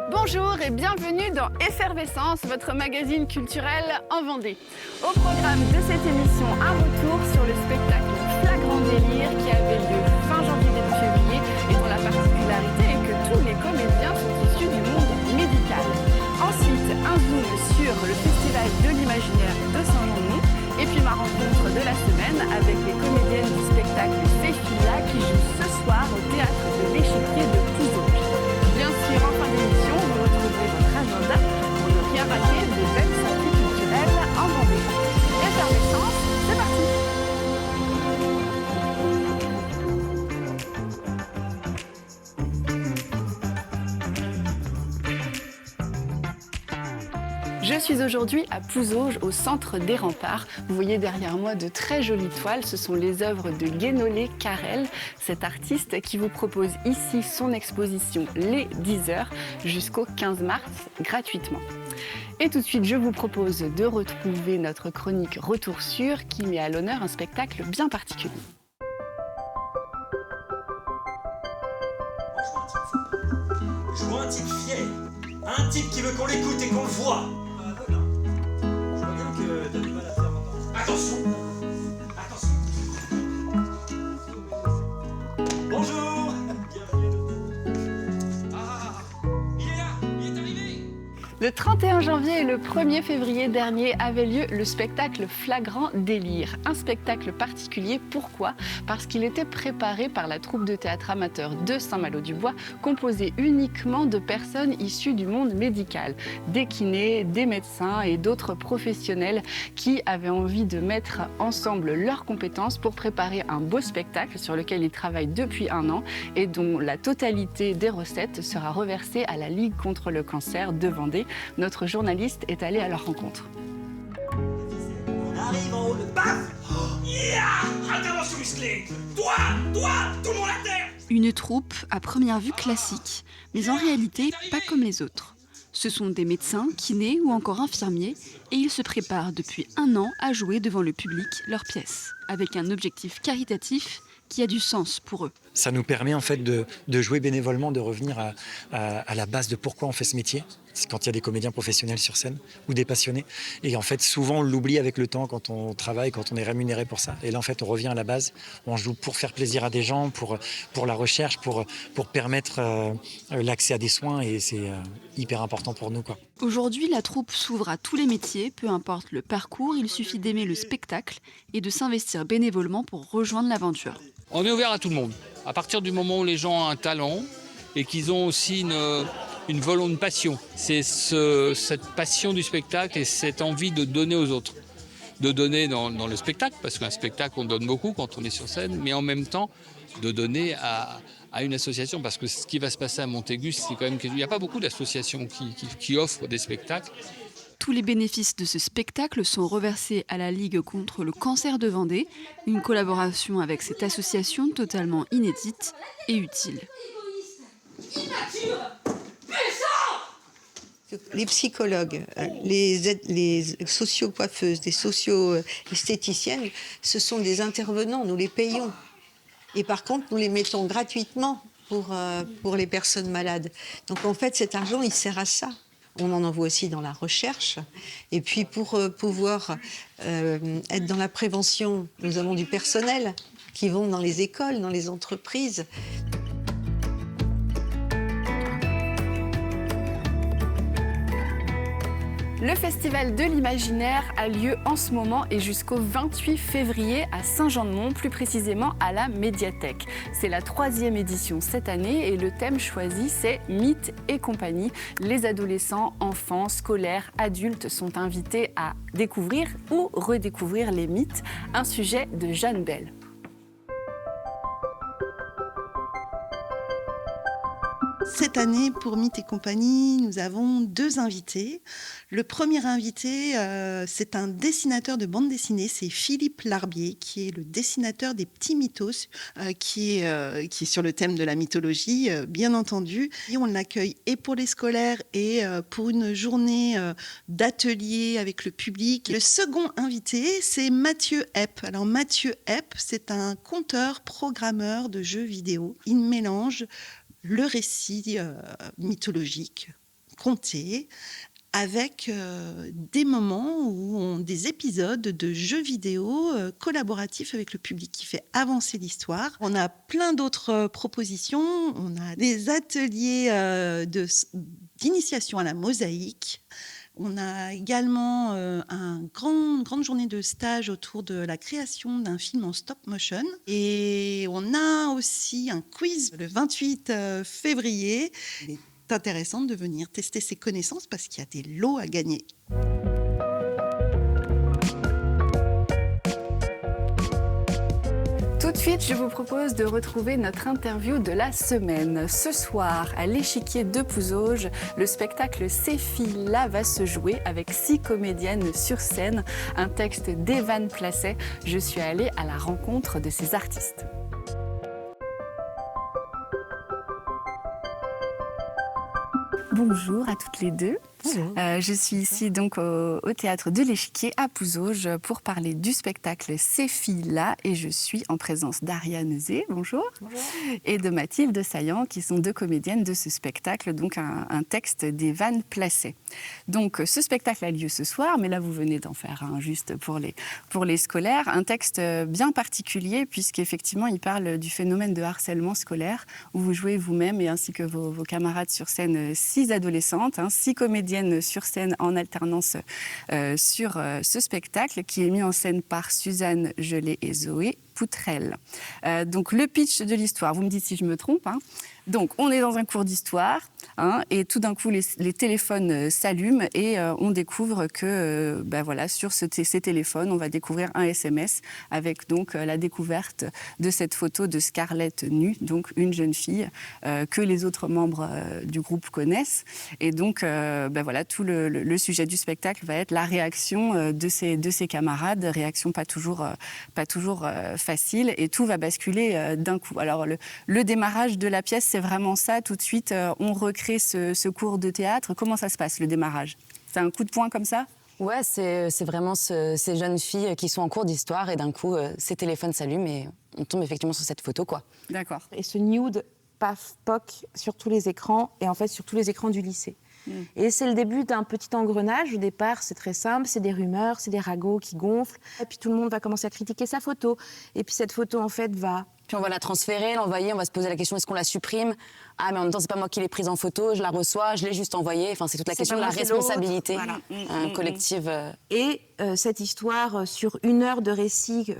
Bonjour et bienvenue dans Effervescence, votre magazine culturel en Vendée. Au programme de cette émission, un retour sur le spectacle Flagrant Délire qui avait lieu fin janvier début février et dont la particularité est que tous les comédiens sont issus du monde médical. Ensuite, un zoom sur le Festival de l'Imaginaire de Saint-Jean-de-Mont et puis ma rencontre de la semaine avec les comédiennes du spectacle Céphila qui jouent ce soir au théâtre de l'Échiquier de Pouzauges. Bien sûr, en fin d'émission, vous retrouverez votre agenda pour ne rien rater de belles sorties culturelles en Vendée. Effervescence, c'est parti! Je suis aujourd'hui à Pouzauges, au centre des Remparts. Vous voyez derrière moi de très jolies toiles. Ce sont les œuvres de Guénolé Carrel, cet artiste qui vous propose ici son exposition Les 10 heures jusqu'au 15 mars gratuitement. Et tout de suite, je vous propose de retrouver notre chronique Retour sûr qui met à l'honneur un spectacle bien particulier. Je vois un type fier, un type qui veut qu'on l'écoute et qu'on le voit. T'as du mal à faire entendre. Attention. Attention. Bonjour. Bienvenue. Ah, il est là, il est arrivé. Le 31 janvier et le 1er février dernier avait lieu le spectacle Flagrant Délire. Un spectacle particulier, pourquoi ? Parce qu'il était préparé par la troupe de théâtre amateur de Saint-Malo-du-Bois, composée uniquement de personnes issues du monde médical. Des kinés, des médecins et d'autres professionnels qui avaient envie de mettre ensemble leurs compétences pour préparer un beau spectacle sur lequel ils travaillent depuis un an et dont la totalité des recettes sera reversée à la Ligue contre le cancer de Vendée. Notre journaliste est allé à leur rencontre. On arrive en haut, le paf. Intervention musclée. Toi, tout le monde à terre. Une troupe à première vue classique, mais en réalité pas comme les autres. Ce sont des médecins, kinés ou encore infirmiers et ils se préparent depuis un an à jouer devant le public leurs pièces, avec un objectif caritatif qui a du sens pour eux. Ça nous permet en fait de jouer bénévolement, de revenir à la base de pourquoi on fait ce métier. C'est quand il y a des comédiens professionnels sur scène ou des passionnés. Et en fait, souvent, on l'oublie avec le temps quand on travaille, quand on est rémunéré pour ça. Et là, en fait, on revient à la base. On joue pour faire plaisir à des gens, pour la recherche, pour permettre l'accès à des soins. Et c'est hyper important pour nous, quoi. Aujourd'hui, la troupe s'ouvre à tous les métiers, peu importe le parcours. Il suffit d'aimer le spectacle et de s'investir bénévolement pour rejoindre l'aventure. On est ouvert à tout le monde. À partir du moment où les gens ont un talent et qu'ils ont aussi une volonté, une passion. C'est cette passion du spectacle et cette envie de donner aux autres. De donner dans le spectacle, parce qu'un spectacle, on donne beaucoup quand on est sur scène, mais en même temps, de donner à une association. Parce que ce qui va se passer à Montaigu, c'est quand même qu'il n'y a pas beaucoup d'associations qui offrent des spectacles. Tous les bénéfices de ce spectacle sont reversés à la Ligue contre le cancer de Vendée, une collaboration avec cette association totalement inédite et utile. Les psychologues, les socio-coiffeuses, les socio-esthéticiennes, ce sont des intervenants, nous les payons. Et par contre, nous les mettons gratuitement pour les personnes malades. Donc en fait, cet argent, il sert à ça. On en envoie aussi dans la recherche. Et puis pour pouvoir être dans la prévention, nous avons du personnel qui vont dans les écoles, dans les entreprises. Le Festival de l'Imaginaire a lieu en ce moment et jusqu'au 28 février à Saint-Jean-de-Mont, plus précisément à la Médiathèque. C'est la 3e édition cette année et le thème choisi, c'est Mythes et compagnie. Les adolescents, enfants, scolaires, adultes sont invités à découvrir ou redécouvrir les mythes, un sujet de Jeanne Bell. Cette année, pour Mythes et compagnie, nous avons 2 invités. Le premier invité, c'est un dessinateur de bande dessinée, c'est Philippe Larbier, qui est le dessinateur des Petits Mythos, qui est sur le thème de la mythologie, bien entendu. Et on l'accueille et pour les scolaires et pour une journée d'atelier avec le public. Le second invité, c'est Mathieu Epp. Alors Mathieu Epp, c'est un conteur, programmeur de jeux vidéo. Il mélange le récit mythologique conté avec des moments des épisodes de jeux vidéo collaboratifs avec le public qui fait avancer l'histoire. On a plein d'autres propositions. On a des ateliers d'initiation à la mosaïque. On a également une grande journée de stage autour de la création d'un film en stop motion. Et on a aussi un quiz le 28 février. Il est intéressant de venir tester ses connaissances parce qu'il y a des lots à gagner. Tout de suite, je vous propose de retrouver notre interview de la semaine. Ce soir, à l'Échiquier de Pouzauges, le spectacle Ces filles-là va se jouer avec 6 comédiennes sur scène. Un texte d'Evan Placet. Je suis allée à la rencontre de ces artistes. Bonjour à toutes les deux. Je suis ici donc au théâtre de l'Échiquier à Pouzauges pour parler du spectacle Ces filles-là et je suis en présence d'Ariane Zé, bonjour, et de Mathilde Saillant qui sont 2 comédiennes de ce spectacle, donc un texte d'Evan Placet. Donc ce spectacle a lieu ce soir, mais là vous venez d'en faire un juste pour les scolaires, un texte bien particulier puisqu'effectivement il parle du phénomène de harcèlement scolaire où vous jouez vous-même et ainsi que vos camarades sur scène 6 adolescentes, 6 comédiennes sur scène en alternance sur ce spectacle qui est mis en scène par Suzanne Gelé et Zoé Poutrel. Donc le pitch de l'histoire, vous me dites si je me trompe. Donc on est dans un cours d'histoire et tout d'un coup les téléphones s'allument et on découvre que voilà, sur ces téléphones on va découvrir un SMS avec donc la découverte de cette photo de Scarlett nue, donc une jeune fille que les autres membres du groupe connaissent et donc voilà, tout le sujet du spectacle va être la réaction de ses camarades, réaction pas toujours facile et tout va basculer d'un coup. Alors le démarrage de la pièce c'est vraiment ça, tout de suite on recrée ce cours de théâtre. Comment ça se passe le démarrage? C'est un coup de poing comme ça? Ouais, c'est vraiment ces jeunes filles qui sont en cours d'histoire et d'un coup ces téléphones s'allument et on tombe effectivement sur cette photo quoi. D'accord. Et ce nude paf poc sur tous les écrans et en fait sur tous les écrans du lycée. Et c'est le début d'un petit engrenage. Au départ, c'est très simple, c'est des rumeurs, c'est des ragots qui gonflent. Et puis tout le monde va commencer à critiquer sa photo. Et puis cette photo, en fait, va... Puis on va la transférer, l'envoyer, on va se poser la question, est-ce qu'on la supprime? Ah, mais en même temps, c'est pas moi qui l'ai prise en photo, je la reçois, je l'ai juste envoyée. Enfin, c'est toute la question de la responsabilité collective. Et cette histoire sur 1 heure de récit,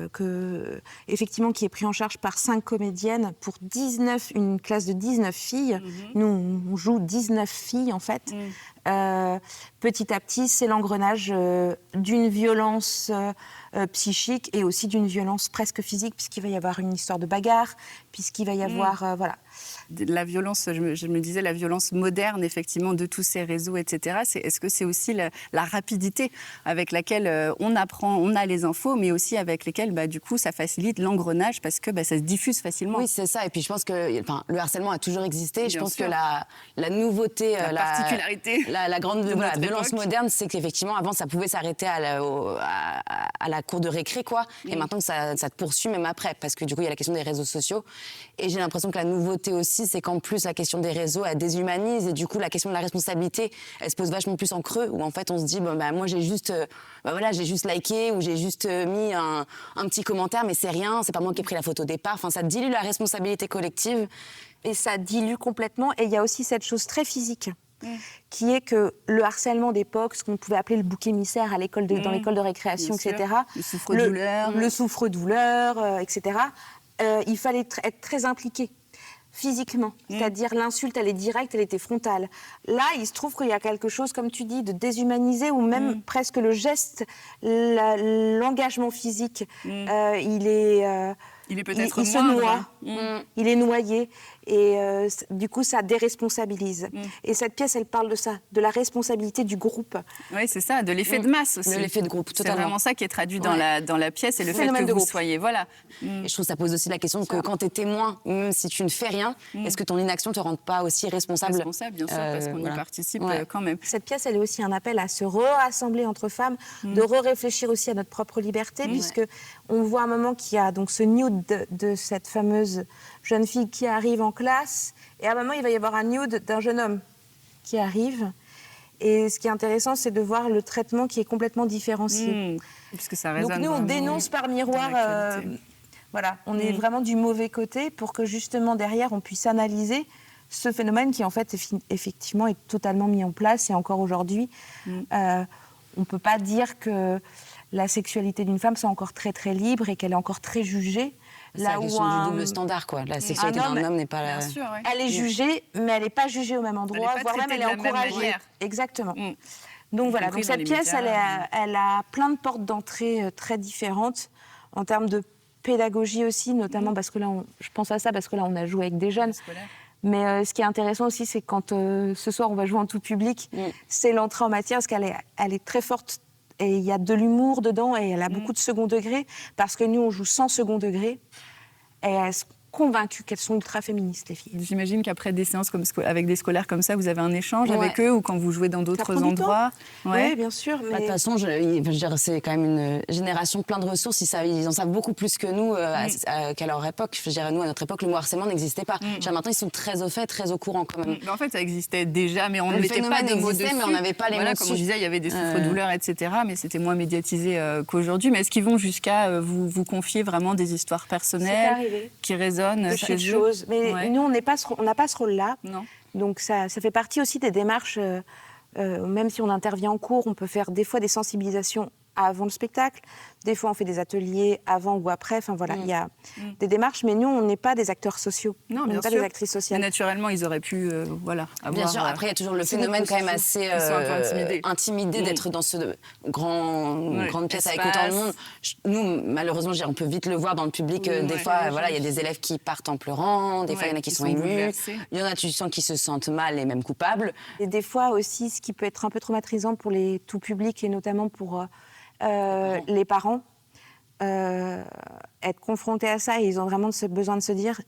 effectivement, qui est pris en charge par 5 comédiennes pour une classe de 19 filles. Nous, on joue 19 filles, en fait. Petit à petit, c'est l'engrenage d'une violence psychique et aussi d'une violence presque physique, puisqu'il va y avoir une histoire de bagarre, puisqu'il va y avoir... voilà. La violence, je me disais, la violence moderne, effectivement, de tous ces réseaux, etc. Est-ce que c'est aussi la rapidité avec laquelle on apprend, on a les infos, mais aussi avec lesquelles, du coup, ça facilite l'engrenage parce que ça se diffuse facilement. Oui, c'est ça. Et puis, je pense que le harcèlement a toujours existé. Je pense que la nouveauté, la particularité, la grande violence moderne, c'est qu'effectivement, avant, ça pouvait s'arrêter à la cour de récré, quoi. Et maintenant, ça te poursuit même après, parce que du coup, il y a la question des réseaux sociaux. Et j'ai l'impression que la nouveauté aussi, c'est qu'en plus, la question des réseaux, elle déshumanise. Et du coup, la question de la responsabilité, elle se pose vachement plus en creux, où en fait, on se dit, moi, j'ai juste liké ou j'ai juste mis un petit commentaire, mais c'est rien, c'est pas moi qui ai pris la photo au départ. Enfin, ça dilue la responsabilité collective. Et ça dilue complètement. Et il y a aussi cette chose très physique. Qui est que le harcèlement d'époque, ce qu'on pouvait appeler le bouc émissaire à l'école dans l'école de récréation, etc. Le souffre-douleur, etc. Il fallait être très impliqué physiquement. C'est-à-dire l'insulte, elle est directe, elle était frontale. Là, il se trouve qu'il y a quelque chose, comme tu dis, de déshumanisé ou même presque le geste, l'engagement physique. Il est... Il est peut-être il se moindre. noie, il est noyé, et du coup ça déresponsabilise. Et cette pièce, elle parle de ça, de la responsabilité du groupe. Oui, c'est ça, de l'effet de masse aussi. De l'effet de groupe, C'est totalement. vraiment ça qui est traduit dans la pièce, et le fait Phénomène que de vous groupe. soyez... Voilà. Et je trouve que ça pose aussi la question que quand tu es témoin, même si tu ne fais rien, est-ce que ton inaction te rend pas aussi responsable? Responsable, bien sûr, parce qu'on y participe quand même. Cette pièce, elle est aussi un appel à se rassembler entre femmes, de réfléchir aussi à notre propre liberté, puisque on voit à un moment qu'il y a donc ce nude de cette fameuse jeune fille qui arrive en classe, et à un moment, il va y avoir un nude d'un jeune homme qui arrive. Et ce qui est intéressant, c'est de voir le traitement qui est complètement différencié. Puisque ça résonne. Donc nous, on dénonce par miroir, voilà, on est vraiment du mauvais côté pour que justement derrière, on puisse analyser ce phénomène qui en fait, effectivement, est totalement mis en place. Et encore aujourd'hui, on ne peut pas dire que la sexualité d'une femme soit encore très très libre et qu'elle est encore très jugée. C'est la question du double standard, quoi. La sexualité d'un homme n'est pas la... Bien sûr, oui. Elle est jugée, mais elle n'est pas jugée au même endroit, Elle est pas voire même elle est traitée de la même encouragée. manière. Exactement. Donc voilà, donc cette pièce, elle a plein de portes d'entrée très différentes en termes de pédagogie aussi, notamment parce que là, je pense à ça parce que là, on a joué avec des jeunes. Mais ce qui est intéressant aussi, c'est quand ce soir, on va jouer en tout public, c'est l'entrée en matière, parce qu'elle est très forte. Et il y a de l'humour dedans, et elle a beaucoup de second degré, parce que nous, on joue sans second degré. Et elles sont convaincues qu'elles sont ultra féministes, les filles. J'imagine qu'après des séances avec des scolaires comme ça, vous avez un échange avec eux, ou quand vous jouez dans d'autres endroits. Oui, bien sûr. Mais... De toute façon, je veux dire, c'est quand même une génération pleine de ressources. Ils en savent beaucoup plus que nous qu'à leur époque. Je veux dire, nous, à notre époque, le mot harcèlement n'existait pas. Maintenant, ils sont très au fait, très au courant quand même. En fait, ça existait déjà, mais on ne mettait pas de mots dessus. Mais on n'avait pas les mots Comme je disais, il y avait des souffres-douleurs, etc. Mais c'était moins médiatisé qu'aujourd'hui. Mais est-ce qu'ils vont jusqu'à vous confier vraiment des histoires personnelles qui résonnent chez eux? Mais nous, on n'a pas ce rôle-là. Non. Donc ça fait partie aussi des démarches, même si on intervient en cours, on peut faire des fois des sensibilisations avant le spectacle, des fois on fait des ateliers avant ou après, enfin voilà, il y a des démarches, mais nous, on n'est pas des acteurs sociaux, on n'est pas des actrices sociales. Mais naturellement, ils auraient pu avoir... Bien sûr, après, il y a toujours le phénomène quand même assez intimidé d'être dans ce grande pièce avec autant de monde. Nous, malheureusement, on peut vite le voir dans le public, des fois, voilà, il y a des élèves qui partent en pleurant, des fois, il y en a qui sont émus, il y en a, tu sens, qui se sentent mal et même coupables. Et des fois aussi, ce qui peut être un peu traumatisant pour les tout publics, et notamment pour... les parents, être confrontés à ça, et ils ont vraiment besoin de se dire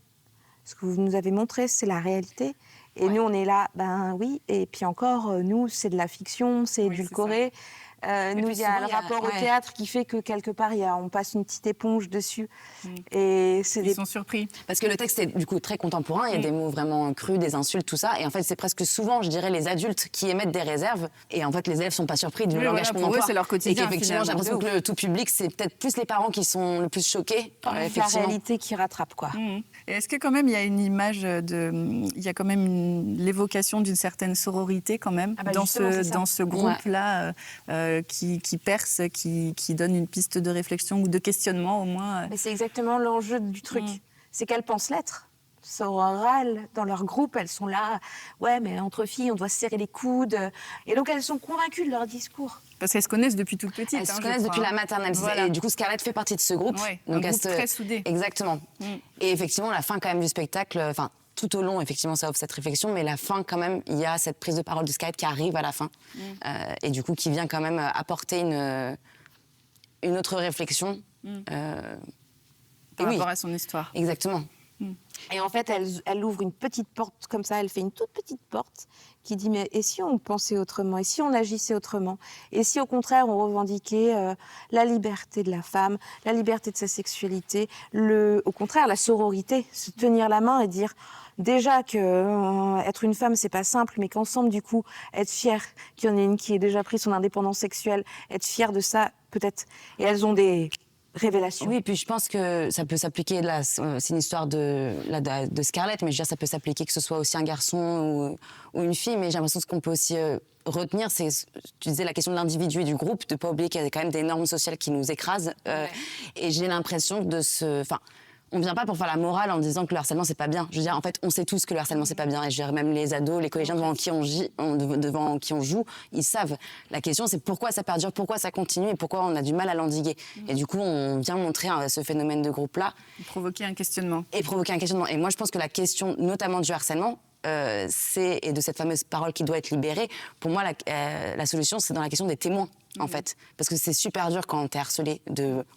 ce que vous nous avez montré, c'est la réalité. Et nous, on est là, ben oui, et puis encore, nous, c'est de la fiction, c'est édulcoré. Nous, il y a le rapport au théâtre qui fait que quelque part, on passe une petite éponge dessus. Et ils sont surpris. Parce que le texte est du coup très contemporain, il y a des mots vraiment crus, des insultes, tout ça. Et en fait, c'est presque souvent, je dirais, les adultes qui émettent des réserves. Et en fait, les élèves ne sont pas surpris du langage qu'on emploie. C'est leur quotidien. Et qu'effectivement, j'ai l'impression que le tout public, c'est peut-être plus les parents qui sont le plus choqués. La réalité qui rattrape, quoi. Et est-ce que quand même, il y a une image il y a quand même l'évocation d'une certaine sororité quand même dans ce groupe-là qui perce, qui donne une piste de réflexion ou de questionnement au moins. Mais c'est exactement l'enjeu du truc. C'est qu'elles pensent l'être. Sororales, dans leur groupe, elles sont là. Ouais, mais entre filles, on doit se serrer les coudes. Et donc, elles sont convaincues de leur discours. Parce qu'elles se connaissent depuis toute petite. Elles se connaissent depuis la maternelle. Voilà. Et du coup, Scarlett fait partie de ce groupe. Donc un groupe très soudé. Exactement. Et effectivement, la fin quand même du spectacle... Tout au long, effectivement, ça offre cette réflexion, mais la fin, quand même, il y a cette prise de parole de Scarlett qui arrive à la fin, et du coup, qui vient quand même apporter une autre réflexion. Par rapport à son histoire. Exactement. Et en fait, elle ouvre une petite porte comme ça, elle fait une toute petite porte qui dit, mais et si on pensait autrement, et si on agissait autrement, et si au contraire on revendiquait la liberté de la femme, la liberté de sa sexualité, au contraire la sororité, se tenir la main et dire déjà que être une femme c'est pas simple, mais qu'ensemble du coup être fière qu'il y en ait une qui ait déjà pris son indépendance sexuelle, être fière de ça peut-être. Et elles ont des révélation. Oui, et puis je pense que ça peut s'appliquer, là, c'est une histoire de Scarlett, mais je veux dire, ça peut s'appliquer que ce soit aussi un garçon ou une fille, mais j'ai l'impression que ce qu'on peut aussi retenir, c'est, tu disais, la question de l'individu et du groupe, de ne pas oublier qu'il y a quand même des normes sociales qui nous écrasent, et j'ai l'impression on vient pas pour faire la morale en disant que le harcèlement c'est pas bien. Je veux dire, en fait, on sait tous que le harcèlement c'est pas bien. Et je dirais même les ados, les collégiens devant qui on joue, ils savent. La question c'est pourquoi ça perdure, pourquoi ça continue et pourquoi on a du mal à l'endiguer. Et du coup, on vient montrer ce phénomène de groupe-là. Et provoquer un questionnement. Et moi, je pense que la question, notamment du harcèlement, et de cette fameuse parole qui doit être libérée, pour moi, la solution, c'est dans la question des témoins. En fait, parce que c'est super dur quand t'es harcelé,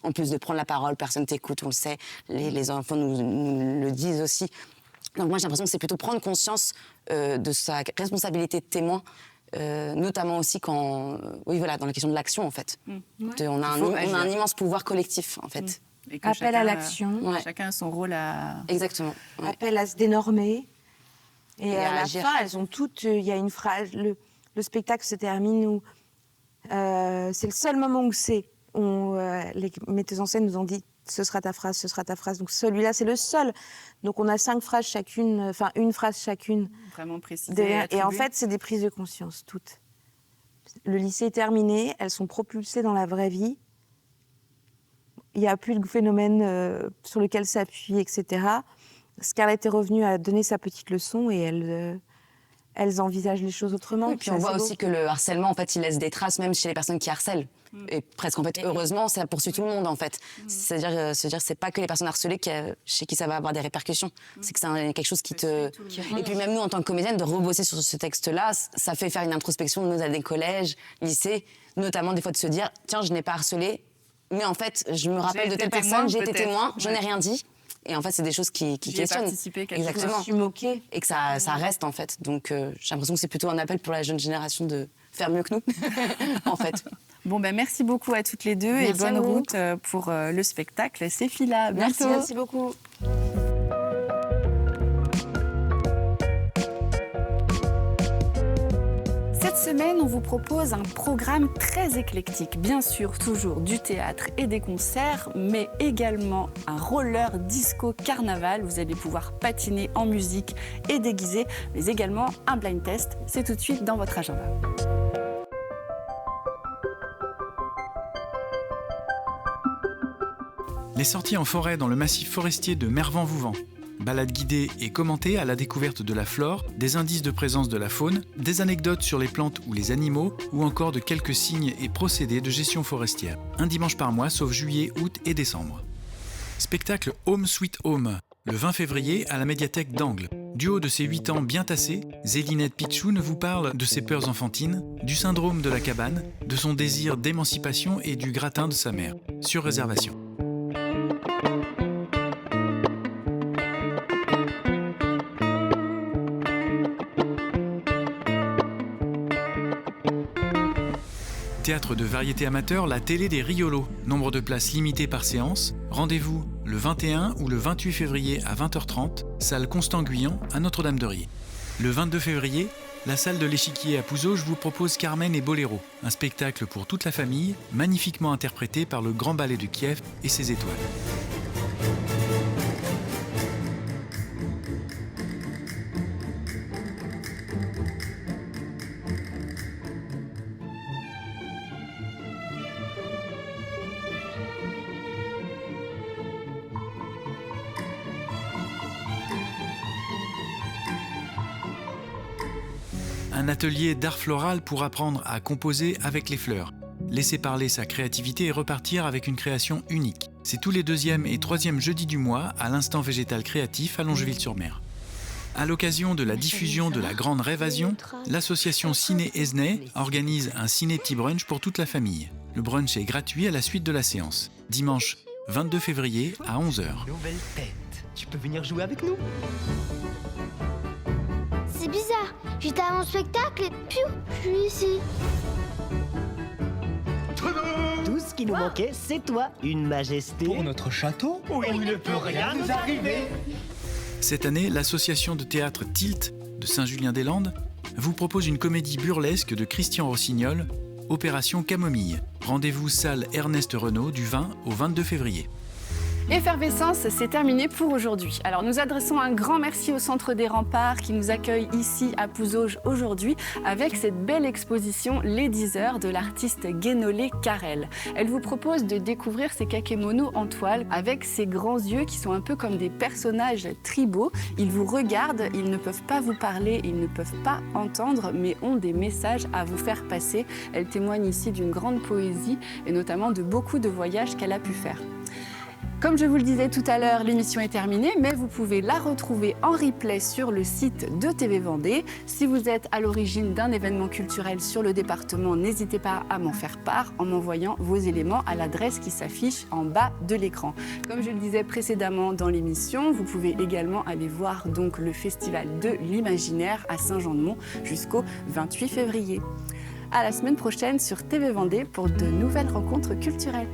en plus de prendre la parole, personne t'écoute, on le sait, les enfants nous le disent aussi. Donc moi j'ai l'impression que c'est plutôt prendre conscience de sa responsabilité de témoin, notamment aussi dans la question de l'action en fait. On a un immense pouvoir collectif en fait. Appel à l'action. Chacun a son rôle à... Exactement. Ouais. Appel à se dénormer. Et à la agir. fin, elles ont toutes... Il y a une phrase... Le spectacle se termine où... c'est le seul moment où les metteuses en scène nous ont dit ce sera ta phrase, ce sera ta phrase. Donc celui-là, c'est le seul. Donc on a 5 phrases chacune, enfin une phrase chacune. Vraiment précisée. Et en fait, c'est des prises de conscience, toutes. Le lycée est terminé, elles sont propulsées dans la vraie vie. Il n'y a plus de phénomène sur lequel s'appuyer, etc. Scarlett est revenue à donner sa petite leçon et elles envisagent les choses autrement. Oui, puis on voit aussi que le harcèlement, en fait, il laisse des traces même chez les personnes qui harcèlent. Et presque, en fait, heureusement, ça poursuit tout le monde, en fait. C'est-à-dire, c'est pas que les personnes harcelées chez qui ça va avoir des répercussions. C'est que c'est quelque chose qui te... Et puis même nous, en tant que comédienne, de rebosser sur ce texte-là, ça fait faire une introspection de nos années collège, lycée, notamment des fois de se dire, tiens, je n'ai pas harcelé, mais en fait, je me rappelle de telle personne, j'ai été témoin, je n'ai rien dit. Et en fait, c'est des choses qui questionnent. Exactement. Je suis moquée. Et que ça reste, en fait. Donc, j'ai l'impression que c'est plutôt un appel pour la jeune génération de faire mieux que nous, en fait. Bon, merci beaucoup à toutes les deux et bonne route pour le spectacle. C'est Fila. Bientôt. Merci beaucoup. Cette semaine, on vous propose un programme très éclectique. Bien sûr, toujours du théâtre et des concerts, mais également un roller disco carnaval. Vous allez pouvoir patiner en musique et déguiser, mais également un blind test. C'est tout de suite dans votre agenda. Les sorties en forêt dans le massif forestier de Mervan-Vouvant. Balades guidées et commentées à la découverte de la flore, des indices de présence de la faune, des anecdotes sur les plantes ou les animaux, ou encore de quelques signes et procédés de gestion forestière. Un dimanche par mois, sauf juillet, août et décembre. Spectacle Home Sweet Home, le 20 février à la médiathèque d'Angles. Du haut de ses 8 ans bien tassés, Zélinette Pichoun vous parle de ses peurs enfantines, du syndrome de la cabane, de son désir d'émancipation et du gratin de sa mère. Sur réservation. Théâtre de variété amateur, la télé des Riolos. Nombre de places limitées par séance. Rendez-vous le 21 ou le 28 février à 20h30, salle Constant-Guyon à Notre-Dame-de-Riez. Le 22 février, la salle de l'Échiquier à Pouzauges vous propose Carmen et Boléro, un spectacle pour toute la famille, magnifiquement interprété par le Grand Ballet de Kiev et ses étoiles. Un atelier d'art floral pour apprendre à composer avec les fleurs. Laisser parler sa créativité et repartir avec une création unique. C'est tous les 2e et 3e jeudis du mois à l'Instant Végétal Créatif à Longeville-sur-Mer. À l'occasion de la diffusion de la Grande Rêvasion, l'association Ciné Esnay organise un ciné petit brunch pour toute la famille. Le brunch est gratuit à la suite de la séance. Dimanche 22 février à 11h. Nouvelle tête, tu peux venir jouer avec nous? C'est bizarre, j'étais à mon spectacle et je suis ici. Tout ce qui nous manquait, c'est toi, une majesté. Pour notre château, où il ne peut rien nous arriver. Cette année, l'association de théâtre Tilt de Saint-Julien-des-Landes vous propose une comédie burlesque de Christian Rossignol, Opération Camomille. Rendez-vous salle Ernest Renaud du 20 au 22 février. Effervescence, c'est terminé pour aujourd'hui. Alors nous adressons un grand merci au Centre des Remparts qui nous accueille ici à Pouzauges aujourd'hui avec cette belle exposition Les 10 heures de l'artiste Guénolé Carrel. Elle vous propose de découvrir ces kakémonos en toile avec ces grands yeux qui sont un peu comme des personnages tribaux. Ils vous regardent, ils ne peuvent pas vous parler, ils ne peuvent pas entendre, mais ont des messages à vous faire passer. Elle témoigne ici d'une grande poésie et notamment de beaucoup de voyages qu'elle a pu faire. Comme je vous le disais tout à l'heure, l'émission est terminée, mais vous pouvez la retrouver en replay sur le site de TV Vendée. Si vous êtes à l'origine d'un événement culturel sur le département, n'hésitez pas à m'en faire part en m'envoyant vos éléments à l'adresse qui s'affiche en bas de l'écran. Comme je le disais précédemment dans l'émission, vous pouvez également aller voir donc le Festival de l'Imaginaire à Saint-Jean-de-Mont jusqu'au 28 février. À la semaine prochaine sur TV Vendée pour de nouvelles rencontres culturelles.